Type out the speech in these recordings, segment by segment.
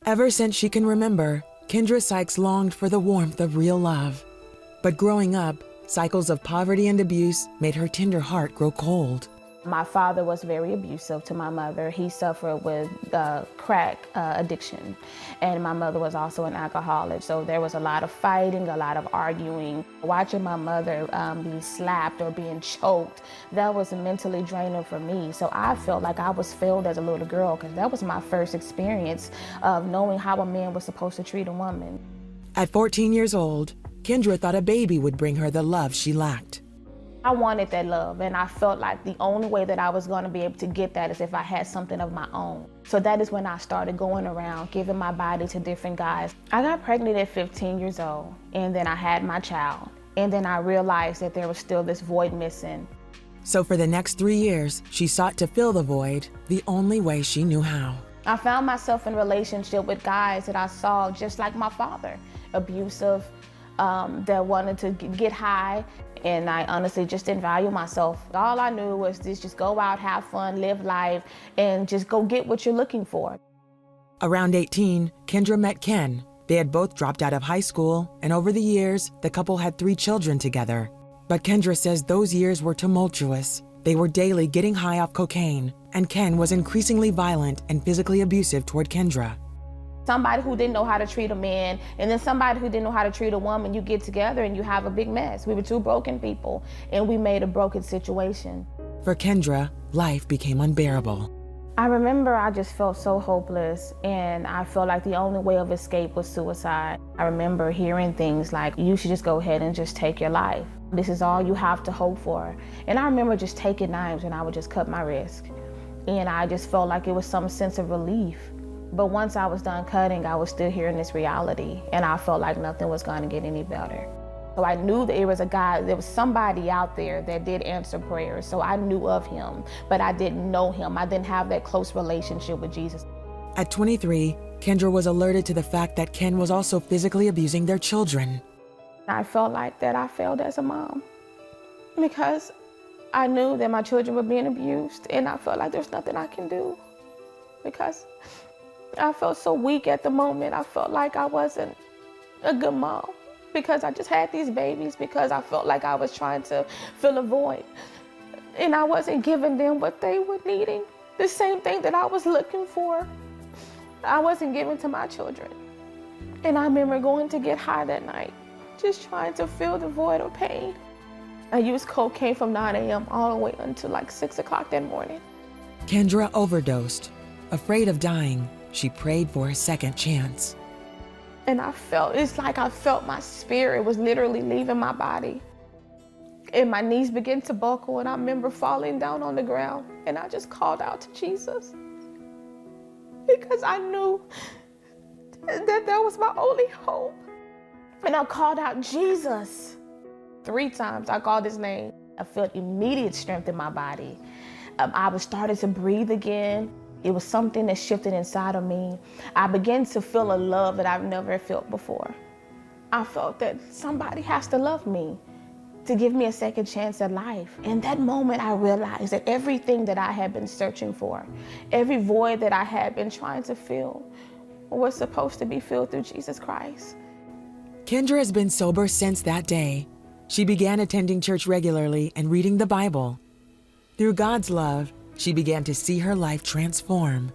Ever since she can remember, Kendra Sykes longed for the warmth of real love. But growing up, cycles of poverty and abuse made her tender heart grow cold. My father was very abusive to my mother. He suffered with crack addiction, and my mother was also an alcoholic. So there was a lot of fighting, a lot of arguing. Watching my mother be slapped or being choked, that was mentally draining for me. So I felt like I was failed as a little girl, because that was my first experience of knowing how a man was supposed to treat a woman. At 14 years old, Kendra thought a baby would bring her the love she lacked. I wanted that love, and I felt like the only way that I was going to be able to get that is if I had something of my own. So that is when I started going around giving my body to different guys. I got pregnant at 15 years old, and then I had my child. And then I realized that there was still this void missing. So for the next 3 years, she sought to fill the void the only way she knew how. I found myself in a relationship with guys that I saw just like my father, abusive, that wanted to get high, and I honestly just didn't value myself. All I knew was just go out, have fun, live life, and just go get what you're looking for. Around 18, Kendra met Ken. They had both dropped out of high school, and over the years, the couple had 3 children together. But Kendra says those years were tumultuous. They were daily getting high off cocaine, and Ken was increasingly violent and physically abusive toward Kendra. Somebody who didn't know how to treat a man, and then somebody who didn't know how to treat a woman, you get together and you have a big mess. We were 2 broken people, and we made a broken situation. For Kendra, life became unbearable. I remember I just felt so hopeless, and I felt like the only way of escape was suicide. I remember hearing things like, you should just go ahead and just take your life. This is all you have to hope for. And I remember just taking knives and I would just cut my wrist. And I just felt like it was some sense of relief. But once I was done cutting, I was still hearing this reality, and I felt like nothing was going to get any better. So I knew that there was somebody out there that did answer prayers, so I knew of him, but I didn't know him. I didn't have that close relationship with Jesus. At 23, Kendra was alerted to the fact that Ken was also physically abusing their children. I felt like that I failed as a mom, because I knew that my children were being abused, and I felt like there's nothing I can do, because I felt so weak at the moment. I felt like I wasn't a good mom, because I just had these babies because I felt like I was trying to fill a void, and I wasn't giving them what they were needing. The same thing that I was looking for, I wasn't giving to my children. And I remember going to get high that night, just trying to fill the void of pain. I used cocaine from 9 a.m. all the way until like 6 o'clock that morning. Kendra overdosed. Afraid of dying, she prayed for a second chance. And it's like I felt my spirit was literally leaving my body. And my knees began to buckle, and I remember falling down on the ground, and I just called out to Jesus, because I knew that was my only hope. And I called out, Jesus. 3 times I called his name. I felt immediate strength in my body. I was starting to breathe again. It was something that shifted inside of me. I began to feel a love that I've never felt before. I felt that somebody has to love me to give me a second chance at life. In that moment, I realized that everything that I had been searching for, every void that I had been trying to fill, was supposed to be filled through Jesus Christ. Kendra has been sober since that day. She began attending church regularly and reading the Bible. Through God's love, she began to see her life transform.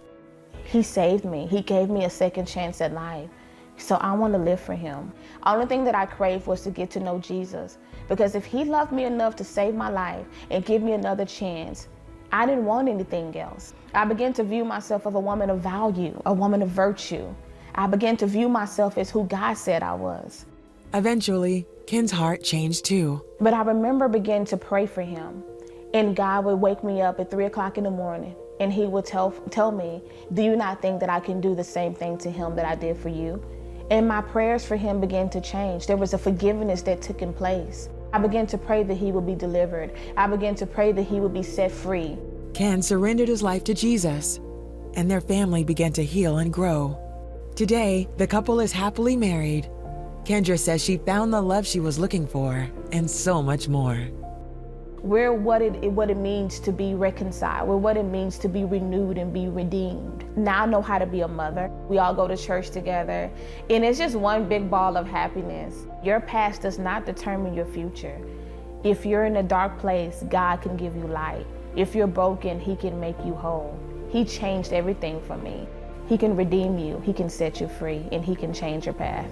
He saved me. He gave me a second chance at life. So I want to live for him. The only thing that I craved was to get to know Jesus. Because if he loved me enough to save my life and give me another chance, I didn't want anything else. I began to view myself as a woman of value, a woman of virtue. I began to view myself as who God said I was. Eventually, Ken's heart changed too. But I remember beginning to pray for him. And God would wake me up at 3 o'clock in the morning, and he would tell me, do you not think that I can do the same thing to him that I did for you? And my prayers for him began to change. There was a forgiveness that took in place. I began to pray that he would be delivered. I began to pray that he would be set free. Ken surrendered his life to Jesus, and their family began to heal and grow. Today, the couple is happily married. Kendra says she found the love she was looking for, and so much more. We're what it means to be reconciled. We're what it means to be renewed and be redeemed. Now I know how to be a mother. We all go to church together, and it's just one big ball of happiness. Your past does not determine your future. If you're in a dark place, God can give you light. If you're broken, He can make you whole. He changed everything for me. He can redeem you, He can set you free, and He can change your path.